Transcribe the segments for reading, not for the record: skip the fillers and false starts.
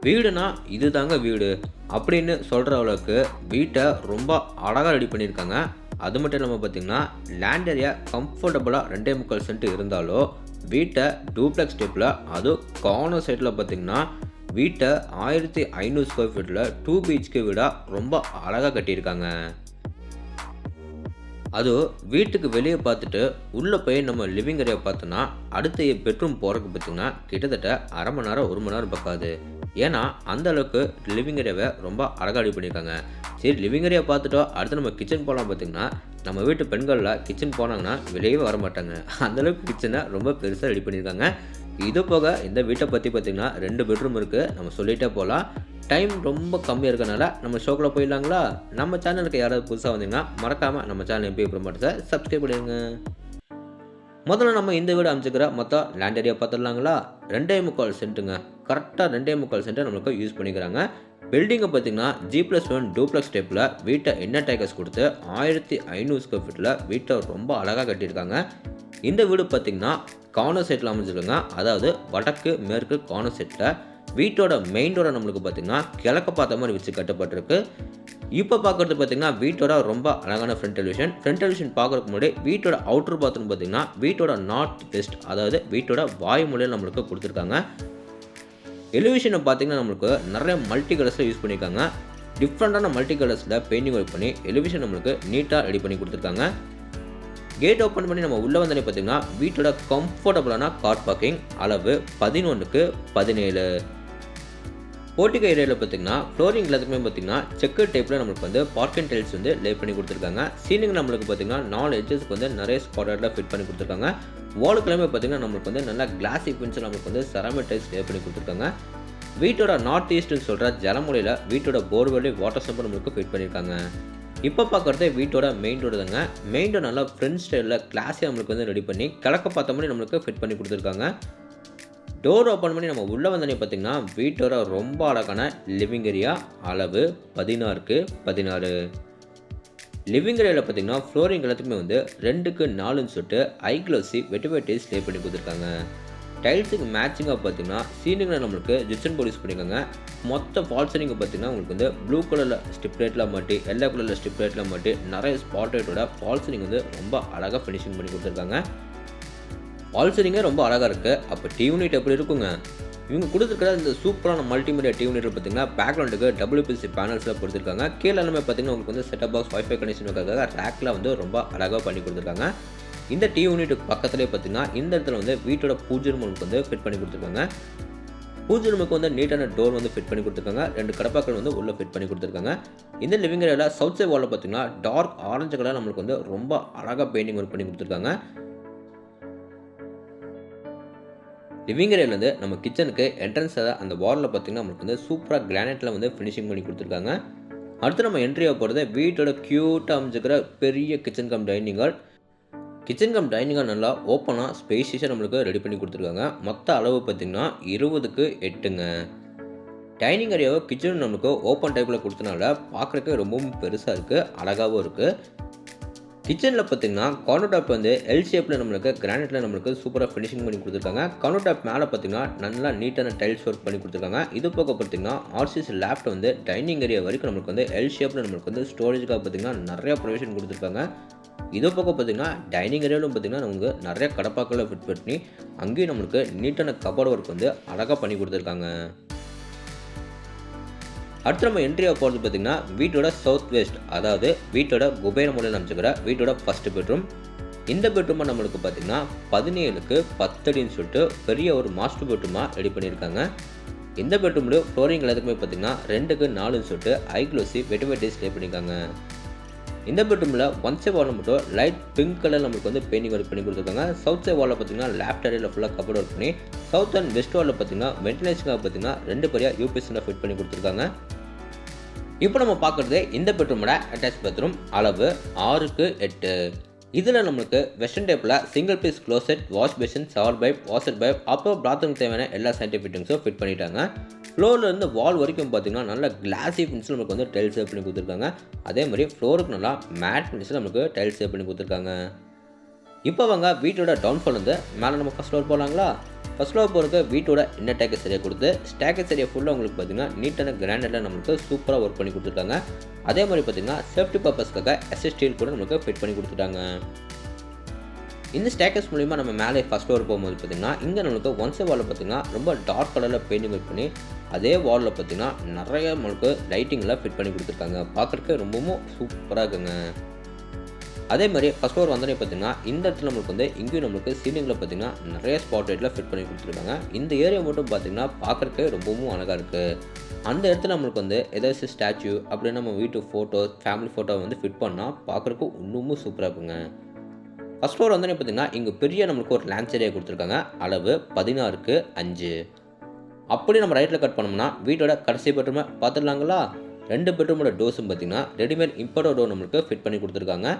வீடுனா இதுதாங்க வீடு அப்படின்னு சொல்கிற அளவுக்கு வீட்டை ரொம்ப அழகாக ரெடி பண்ணியிருக்காங்க. அது மட்டும் இல்லாமல் பார்த்தீங்கன்னா, லேண்ட் ஏரியா கம்ஃபர்டபுளாக 2.25 சென்ட் இருந்தாலும் வீட்டை டூப்ளெக்ஸ் டைப்பில் அதுவும் கார்னர் சைடில் பார்த்தீங்கன்னா வீட்டை 1500 ஸ்கொயர் ஃபீட்டில் 2 பிஹெச்கே வீடாக ரொம்ப அழகாக கட்டியிருக்காங்க. அதுவும் வீட்டுக்கு வெளியே பார்த்துட்டு உள்ளே போய் நம்ம லிவிங் ஏரியா பார்த்தோன்னா அடுத்த பெட்ரூம் போகிறதுக்கு பார்த்திங்கன்னா கிட்டத்தட்ட அரை மணி நேரம் 1 மணி நேரம் பக்காது. ஏன்னா அந்த அளவுக்கு லிவிங் ஏரியாவை ரொம்ப அழகாக ரெடி பண்ணியிருக்காங்க. சரி, லிவிங் ஏரியா பார்த்துட்டோம், அடுத்து நம்ம கிச்சன் போகலாம். பார்த்திங்கன்னா நம்ம வீட்டு பெண்களில் கிச்சன் போனாங்கன்னா வெளியே வர மாட்டாங்க. அந்தளவுக்கு கிச்சனை ரொம்ப பெருசாக ரெடி பண்ணியிருக்காங்க. இது போக இந்த வீட்டை பற்றி பார்த்திங்கன்னா 2 பெட்ரூம் இருக்குது. நம்ம சொல்லிகிட்டே போகலாம். டைம் ரொம்ப கம்மியாக இருக்கனால நம்ம ஷோக்கில் போயிடலாங்களா? நம்ம சேனலுக்கு யாராவது புதுசாக வந்தீங்கன்னா மறக்காமல் நம்ம சேனல் எம்பி ப்ரோமோட்டர்ஸை சப்ஸ்கிரைப் பண்ணிடுங்க. முதல்ல நம்ம இந்த வீடு அமைச்சிக்கிற மொத்தம் லேண்ட் ஏரியா பார்த்துடலாங்களா? 2.25 சென்ட்டுங்க. கரெக்டாக 2.25 சென்ட்டை நம்மளுக்கு யூஸ் பண்ணிக்கிறாங்க. பில்டிங்கை பார்த்திங்கன்னா G+1 டூப்ளெக்ஸ் டைப்பில் வீட்டை இன்னர் டைக்கர்ஸ் கொடுத்து 1500 ஸ்கொயர் ஃபீட்டில் வீட்டை ரொம்ப அழகாக கட்டியிருக்காங்க. இந்த வீடு பார்த்திங்கன்னா கார்னர் சைட்டில் அமைச்சிருக்காங்க. அதாவது வடக்கு மேற்கு கார்னர் சைட்டில் வீட்டோட மெயின் டோரை நம்மளுக்கு பார்த்திங்கன்னா கிழக்க பார்த்த மாதிரி வச்சு கட்டப்பட்டிருக்கு. இப்போ பார்க்குறது பார்த்திங்கன்னா வீட்டோட ரொம்ப அழகான ஃப்ரண்ட் டெலிவிஷன் பார்க்குறதுக்கு முன்னாடி வீட்டோட அவுட்டர் பாத்ரூம் பார்த்திங்கன்னா வீட்டோட நார்த் வெஸ்ட், அதாவது வீட்டோட வாயு மூலையில் நம்மளுக்கு கொடுத்துருக்காங்க. எலிவேஷனை பார்த்திங்கன்னா நம்மளுக்கு நிறைய மல்டி கலர்ஸில் யூஸ் பண்ணியிருக்காங்க. டிஃப்ரெண்ட்டான மல்டி கலர்ஸில் பெயிண்டிங் ஒர்க் பண்ணி எலிவேஷன் நம்மளுக்கு நீட்டாக ரெடி பண்ணி கொடுத்துருக்காங்க. கேட் ஓப்பன் பண்ணி நம்ம உள்ளே வந்தோடனே பார்த்திங்கன்னா வீட்டோட கம்ஃபர்டபுளான கார் பார்க்கிங், அளவு 11x17. போர்ட்டிகோ ஏரியாவில் பார்த்திங்கன்னா ஃப்ளோரிங் எல்லாத்துக்குமே பார்த்திங்கன்னா செக்கர் டைப்பில் நம்மளுக்கு வந்து பார்க்கிங் டைல்ஸ் வந்து லே பண்ணி கொடுத்துருக்காங்க. சீலிங் நம்மளுக்கு பார்த்திங்கன்னா 4 எட்ஜஸ்க்கு வந்து நிறைய ஸ்பாட்டரில் ஃபிட் பண்ணி கொடுத்துருக்காங்க. வாலுக்குலாமே பார்த்திங்கன்னா நம்மளுக்கு வந்து நல்லா கிளாஸி பின்ஸ் நம்மளுக்கு வந்து செராமிக் டைல்ஸ் லே பண்ணி கொடுத்துருக்காங்க. வீட்டோட நார்த் ஈஸ்ட்னு சொல்கிற ஜலமுறையில் வீட்டோட போர்வெல் வாட்டர் சம்பர் நம்மளுக்கு ஃபிட் பண்ணியிருக்காங்க. இப்போ பார்க்குறது வீட்டோட மெயின் டோர் தாங்க. மெயின் டோர் நல்லா ஃப்ரெண்ட் ஸ்டைலில் கிளாஸியாக நம்மளுக்கு வந்து ரெடி பண்ணி கிழக்க பார்த்த மாதிரி நம்மளுக்கு ஃபிட் பண்ணி கொடுத்துருக்காங்க. டோர் ஓப்பன் பண்ணி நம்ம உள்ளே வந்தோடனே பார்த்திங்கன்னா வீட்டோட ரொம்ப அழகான லிவிங் ஏரியா, அளவு 16x16. லிவிங் ஏரியாவில் பார்த்திங்கன்னா ஃப்ளோரிங் எல்லாத்துக்குமே வந்து 2x4 சொல்லிட்டு ஐ க்ளோசி வெட்டிவேட்டி ஸ்டே பண்ணி கொடுத்துருக்காங்க. டைல்ஸுக்கு மேட்சிங்காக பார்த்திங்கன்னா சீலிங்கில் நம்மளுக்கு ஜிப்சன் போர்டு யூஸ் பண்ணியிருக்காங்க. மொத்த ஃபால் சீலிங்கை பார்த்திங்கன்னா உங்களுக்கு வந்து ப்ளூ கலரில் ஸ்டிப் லைட்டில் மாட்டி எல்லோ கலரில் ஸ்டிப் லைட்டில் மாட்டி நிறைய ஸ்பாட் லைட்டோட ஃபால் சீலிங் வந்து ரொம்ப அழகாக ஃபினிஷிங் பண்ணி கொடுத்துருக்காங்க. ஃபால் சீலிங்கே ரொம்ப அழகாக இருக்குது. அப்போ டிவி யூனிட் எப்படி இருக்குங்க? இவங்க கொடுத்துருக்கிற இந்த சூப்பரான மல்டிமீடியா டிவி யூனிட் பார்த்திங்கன்னா பேக்ரவுண்டுக்கு WPC பேனல்ஸில் கொடுத்துருக்காங்க. கீழே எல்லாமே பார்த்திங்கன்னா உங்களுக்கு வந்து செட்டப் பாக்ஸ் வைஃபை கனெக்ஷன் வைக்கிறதுக்காக ரேக்கில் வந்து ரொம்ப அழகாக பண்ணி கொடுத்துருக்காங்க. இந்த டிவி யூனிட்டுக்கு பக்கத்துலேயே பார்த்திங்கன்னா இந்த இடத்துல வந்து வீட்டோட பூஜை ரூமுக்கு வந்து ஃபிட் பண்ணி கொடுத்துருக்காங்க. பூஜை ரூமுக்கு வந்து நீட்டான டோர் வந்து ஃபிட் பண்ணி கொடுத்துருக்காங்க. 2 கடப்பாக்கள் வந்து உள்ளே ஃபிட் பண்ணி கொடுத்துருக்காங்க. இந்த லிவிங் ஏரியாவில் சவுத் சைட் வாலில் பார்த்திங்கன்னா டார்க் ஆரஞ்சு கலர் நம்மளுக்கு வந்து ரொம்ப அழகாக பெயிண்டிங் ஒர்க் பண்ணி கொடுத்துருக்காங்க. லிவிங் ஏரியாவிலேருந்து நம்ம கிச்சனுக்கு என்ட்ரன்ஸாக அந்த வாலில் பார்த்திங்கன்னா நம்மளுக்கு வந்து சூப்பராக கிரானைட்டில் வந்து ஃபினிஷிங் பண்ணி கொடுத்துருக்காங்க. அடுத்து நம்ம என்ட்ரியாக போகிறது வீட்டோட க்யூட்டாக அமைஞ்சிக்கிற பெரிய kitchen come dining hall. Kitchen come dining hall நல்லா ஓப்பனாக ஸ்பேஷியஸாக நம்மளுக்கு ரெடி பண்ணி கொடுத்துருக்காங்க. மொத்த அளவு பார்த்திங்கன்னா 20x8ங்க. டைனிங் ஏரியாவை கிச்சன் நம்மளுக்கு ஓப்பன் டைப்பில் கொடுத்தனால பார்க்குறதுக்கு ரொம்பவும் பெருசாக இருக்குது, அழகாகவும் இருக்குது. கிச்சனில் பார்த்திங்கன்னா கவுண்டர் டாப் வந்து எல் ஷேப்பில் நம்மளுக்கு கிரானைட்டில் நம்மளுக்கு சூப்பராக ஃபினிஷிங் பண்ணி கொடுத்துருக்காங்க. கவுண்டர் டாப் மேலே பார்த்திங்கன்னா நல்லா நீட்டான டைல்ஸ் ஒர்க் பண்ணி கொடுத்துருக்காங்க. இது போக பார்த்திங்கன்னா ஆர்சிஎஸ் லேப்ட் வந்து டைனிங் ஏரியா வரைக்கும் நம்மளுக்கு வந்து எல் ஷேப்பில் நம்மளுக்கு வந்து ஸ்டோரேஜுக்காக பார்த்திங்கன்னா நிறையா ப்ரொவிஷன் கொடுத்துருக்காங்க. இது போக பார்த்திங்கன்னா டைனிங் ஏரியாவிலும் பார்த்திங்கன்னா நமக்கு நிறைய கடப்பாக்களை ஃபிட் பண்ணி அங்கேயும் நம்மளுக்கு நீட்டான கபோர்ட் ஒர்க் வந்து அழகாக பண்ணி கொடுத்துருக்காங்க. அடுத்து நம்ம என்ட்ரியாக போகிறது பார்த்திங்கன்னா வீட்டோட சவுத் வெஸ்ட், அதாவது வீட்டோட குபேர மூலையில் அமைச்சிக்கிற வீட்டோட ஃபஸ்ட்டு பெட்ரூம். இந்த பெட்ரூமை நம்மளுக்கு பார்த்திங்கன்னா 17x10 சொல்லிட்டு பெரிய ஒரு மாஸ்டர் பெட்ரூமாக ரெடி பண்ணியிருக்காங்க. இந்த பெட்ரூமில் ஃப்ளோரிங் எல்லாத்துக்குமே பார்த்திங்கன்னா 2x4 சொல்லிட்டு ஐ க்ளோசி வெட்டிவேட்டி ஸ்டே பண்ணியிருக்காங்க. இந்த பெட்ரூமில் ஒன் சைட் வாலில் மட்டும் லைட் பிங்க் கலர் நம்மளுக்கு வந்து பெயிண்டிங் ஒர்க் பண்ணி கொடுத்துருக்காங்க. சவுத் சைட் வாலில் பார்த்திங்கன்னா லேஃப்ட் ஏரியாவில் ஃபுல்லாக கபோர்ட் ஒர்க் பண்ணி சவுத் அண்ட் வெஸ்ட் வாலில் பார்த்திங்கன்னா வென்டிலேஷனுக்காக பார்த்திங்கன்னா 2 பெரிய யூபிஎஸ்ஸில் ஃபிட் பண்ணி கொடுத்துருக்காங்க. இப்போ நம்ம பார்க்குறது இந்த பெட்ரூமோட அட்டாச் பாத்ரூம், அளவு 6x8. இதில் நம்மளுக்கு வெஸ்டர்ன் டைப்பில் single piece closet, wash basin, shower pipe, washer pipe, அப்புறம் பாத்ரூம் தேவையான எல்லா சயின்டிஃபிக் ஃபிட்டிங்ஸும் ஃபிட் பண்ணிட்டாங்க. ஃப்ளோர்லேருந்து வால் வரைக்கும் பார்த்திங்கன்னா நல்லா கிளாஸி ஃபினிஷில் நமக்கு வந்து டைல்ஸ் சேவ் பண்ணி கொடுத்துருக்காங்க. அதே மாதிரி ஃப்ளோருக்கு நல்லா மேட் ஃபினிஷில் நமக்கு டைல்ஸ் சேவ் பண்ணி கொடுத்துருக்காங்க. இப்போ வாங்க வீட்டோட டவுன்ஃபால் வந்து மேலே நம்ம ஃபஸ்ட் ஃப்ளோர் போகலாங்களா? ஃபர்ஸ்ட் ஃப்ளோர் போகிறதுக்கு வீட்டோட இன்னர் டேக்கஸ் ஏரியா கொடுத்து ஸ்டேக்கஸ் ஏரியா ஃபுல்லாக உங்களுக்கு பார்த்தீங்கன்னா நீட்டான கிராண்டடாக நம்மளுக்கு சூப்பராக ஒர்க் பண்ணி கொடுத்துருக்காங்க. அதே மாதிரி பார்த்தீங்கன்னா சேஃப்டி பர்பஸ்க்காக எஸ்எஸ் ஸ்டீல் கூட நம்மளுக்கு ஃபிட் பண்ணி கொடுத்துட்டாங்க. இந்த ஸ்டேக்கஸ் மூலிமா நம்ம மேலே ஃபஸ்ட் ஃப்ளோர் போகும்போது பார்த்திங்கன்னா இங்கே நம்மளுக்கு ஒன் சைட் வாலில் பார்த்திங்கன்னா ரொம்ப டார்க் கலரில் பெயிண்டிங் ஒர்க் பண்ணி அதே வாலில் பார்த்திங்கன்னா நிறைய நம்மளுக்கு லைட்டிங்லாம் ஃபிட் பண்ணி கொடுத்துருக்காங்க. பார்க்குறதுக்கு ரொம்பவும் சூப்பராக இருக்குங்க. அதே மாதிரி ஃபஸ்ட் ஃப்ளோர் வந்தோடனே பார்த்திங்கன்னா இந்த இடத்துல நம்மளுக்கு வந்து இங்கேயும் நம்மளுக்கு சீலிங்கில் பார்த்திங்கன்னா நிறைய ஸ்பாட் லைட்டில் ஃபிட் பண்ணி கொடுத்துருக்காங்க. இந்த ஏரியா மட்டும் பார்த்திங்கன்னா பார்க்குறதுக்கு ரொம்பவும் அழகாக இருக்குது. அந்த இடத்துல நம்மளுக்கு வந்து ஏதாச்சும் ஸ்டாச்சு அப்படின்னா நம்ம வீட்டு ஃபோட்டோ ஃபேமிலி ஃபோட்டோ வந்து ஃபிட் பண்ணால் பார்க்குறதுக்கு இன்னமும் சூப்பராக இருக்குங்க. ஃபஸ்ட் ஃப்ளோர் வந்தோடனே பார்த்திங்கன்னா இங்கே பெரிய நம்மளுக்கு ஒரு லான்ச் ஏரியா கொடுத்துருக்காங்க. அளவு 16:5. அப்படி நம்ம ரைட்டில் கட் பண்ணோம்னா வீட்டோட கடைசி பெட்ரூமை பார்த்துடலாங்களா. 2 பெட்ரூமோட டோர்ஸும் பார்த்திங்கன்னா ரெடிமேட் இம்போர்ட் டோர் நம்மளுக்கு ஃபிட் பண்ணி கொடுத்துருக்காங்க.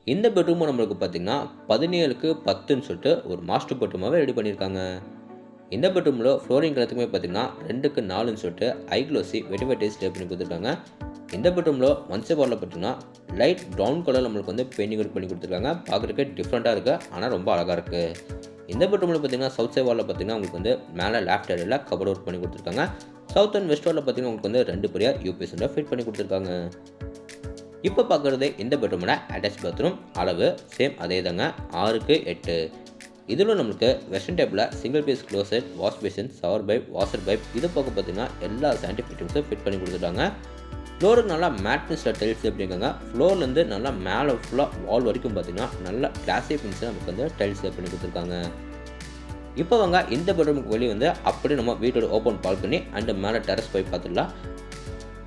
இந்த பெட்ரூமும் நம்மளுக்கு பார்த்திங்கன்னா 17:10ன்னு சொல்லிட்டு ஒரு மாஸ்டர் பெட்ரூமாகவே ரெடி பண்ணியிருக்காங்க. இந்த பெட்ரூமில் ஃப்ளோரிங் எல்லாத்துக்குமே பார்த்திங்கன்னா 2:4ன்னு சொல்லிட்டு ஐக்ளோசி வெட்டிவேட்டேஜ் ஸ்டே பண்ணி கொடுத்துருக்காங்க. இந்த பெட்ரூமில் ஒன் சைட் வாலில் பார்த்திங்கன்னா லைட் ப்ரௌன் கலர் நம்மளுக்கு வந்து பெயிண்டிங் ஒர்க் பண்ணி கொடுத்துருக்காங்க. பார்க்குறதுக்கு டிஃப்ரெண்ட்டாக இருக்குது, ஆனால் ரொம்ப அழகாக இருக்குது. இந்த பெட்ரூமில் பார்த்திங்கன்னா சவுத் சைட் வாலில் பார்த்திங்கன்னா உங்களுக்கு வந்து மேலே லேஃப்ட் ஏரியாவில் கபோர்ட் ஒர்க் பண்ணி கொடுத்துருக்காங்க. சவுத் அண்ட் வெஸ்ட் வாலில் பார்த்திங்கன்னா உங்களுக்கு வந்து 2 பெரிய யூபிஎஸ் ஃபிட் பண்ணி கொடுத்துருக்காங்க. இப்போ பார்க்குறது இந்த பெட்ரூமோட அட்டாச் பாத்ரூம். அளவு சேம் அதே தாங்க, 6:8. இதில் நம்மளுக்கு வெஸ்டர்ன் டைப்பில் single piece closet, wash basin, shower pipe, washer pipe இது போக பார்த்திங்கன்னா எல்லா சானிட்டரி ஃபிட்டிங்ஸும் ஃபிட் பண்ணி கொடுத்துட்டாங்க. ஃப்ளோருக்கு நல்லா மேட்னஸில் டைல்ஸ் எப்படிங்க ஃப்ளோர்லேருந்து நல்லா மேலே ஃபுல்லாக வால் வரைக்கும் பார்த்திங்கன்னா நல்லா கிளாஸி ஃபினிஷில் நமக்கு வந்து டைல்ஸ் பண்ணி கொடுத்துருக்காங்க. இப்போ வாங்க இந்த பெட்ரூமுக்கு வெளியே வந்து அப்படியே நம்ம வீட்டோட ஓப்பன் பால்கனி அண்ட் மேலே டெரஸ் போய் பார்த்துடலாம்.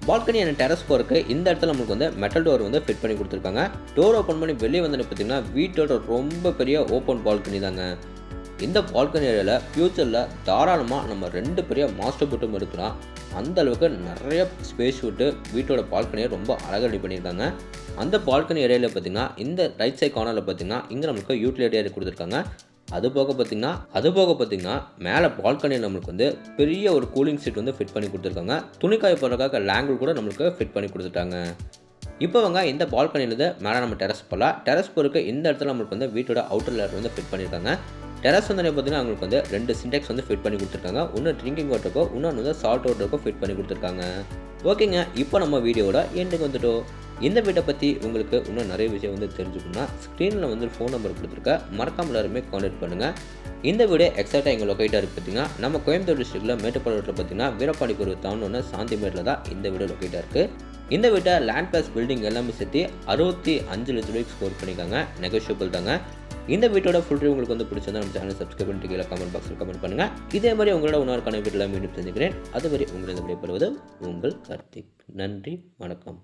பால்கனி அண்ட் டெரஸ் போகிறதுக்கு இந்த இடத்துல நம்மளுக்கு வந்து மெட்டல் டோர் வந்து ஃபிட் பண்ணி கொடுத்துருக்காங்க. டோர் ஓப்பன் பண்ணி வெளியே வந்து பார்த்திங்கன்னா வீட்டோட ரொம்ப பெரிய ஓப்பன் பால்கனி தாங்க. இந்த பால்கனி ஏரியாவில் ஃப்யூச்சரில் தாராளமாக நம்ம 2 பெரிய மாஸ்டர் பெட்ரூம் எடுக்கலாம். அந்த அளவுக்கு நிறைய ஸ்பேஸ் விட்டு வீட்டோட பால்கனியை ரொம்ப அழகாக ரெடி பண்ணியிருக்காங்க. அந்த பால்கனி ஏரியாவில் பார்த்திங்கன்னா இந்த ரைட் சைட் கார்னரில் பார்த்திங்கன்னா இங்கே நம்மளுக்கு யூட்டிலிட்டி ஏரியா கொடுத்துருக்காங்க. அது போக பார்த்திங்கன்னா மேலே பால்கனியில் நம்மளுக்கு வந்து பெரிய ஒரு கூலிங் சீட் வந்து ஃபிட் பண்ணி கொடுத்துருக்காங்க. துணிக்காய போடுறதுக்காக லேங்கிள் கூட நம்மளுக்கு ஃபிட் பண்ணி கொடுத்துட்டாங்க. இப்போ வாங்க இந்த பால்கனியிலேருந்து மேலே நம்ம டெரஸ் போகலாம். டெரஸ் போகிறதுக்கு இந்த இடத்துல நம்மளுக்கு வந்து வீட்டோட அவுட்டர் லேயர் வந்து ஃபிட் பண்ணியிருக்காங்க. டெரஸ் வந்து பார்த்திங்கன்னா அவங்களுக்கு வந்து 2 சின்டெக்ஸ் வந்து ஃபிட் பண்ணி கொடுத்துருக்காங்க. ஒன்று ட்ரிங்கிங் வாட்டருக்கோ இன்னொன்று வந்து சால்ட் வாட்டருக்கோ ஃபிட் பண்ணி கொடுத்துருக்காங்க. ஓகேங்க, இப்போ நம்ம வீடியோட எண்டுக்கு வந்துட்டோம். இந்த வீட்டை பற்றி உங்களுக்கு இன்னும் நிறைய விஷயம் வந்து தெரிஞ்சுக்கணும்னா ஸ்க்ரீனில் வந்து ஃபோன் நம்பர் கொடுத்துருக்க மறக்காம எல்லாருமே கான்டாக்ட் பண்ணுங்கள். இந்த வீடியோ எக்ஸாக்டாக எங்கள் லொக்கேட்டாக இருக்குது பார்த்திங்கன்னா நம்ம கோயம்புத்தூர் டிஸ்ட்ரிக்ட்டில் மேட்டுப்பாளையத்தில் பார்த்திங்கன்னா வீரப்பாடிப்பூர் தாண்டோன்னு சாந்திமேட்டில் தான் இந்த வீடியோ லொக்கேட்டாக இருக்குது. இந்த வீட்டை லேண்ட் பிளஸ் பில்டிங் எல்லாமே சேர்த்து 65 லட்ச ரூபாய்க்கு ஸ்கோர் பண்ணியிருக்காங்க. நெகோஷியபிள் தாங்க. இந்த வீட்டோட ஃபுல் ரிவ்யூ உங்களுக்கு வந்து பிடிச்சிருந்தா நம்ம சேனல் சப்ஸ்கிரைப் பண்ணிட்டு கீழே கமெண்ட் பாக்ஸில் கமெண்ட் பண்ணுங்கள். இதே மாதிரி உங்களோட இன்னொரு வீட்டில் மீண்டும் செஞ்சுக்கிறேன். அதுவரை உங்களை விடைபெறுவது உங்கள் கார்த்திக். நன்றி, வணக்கம்.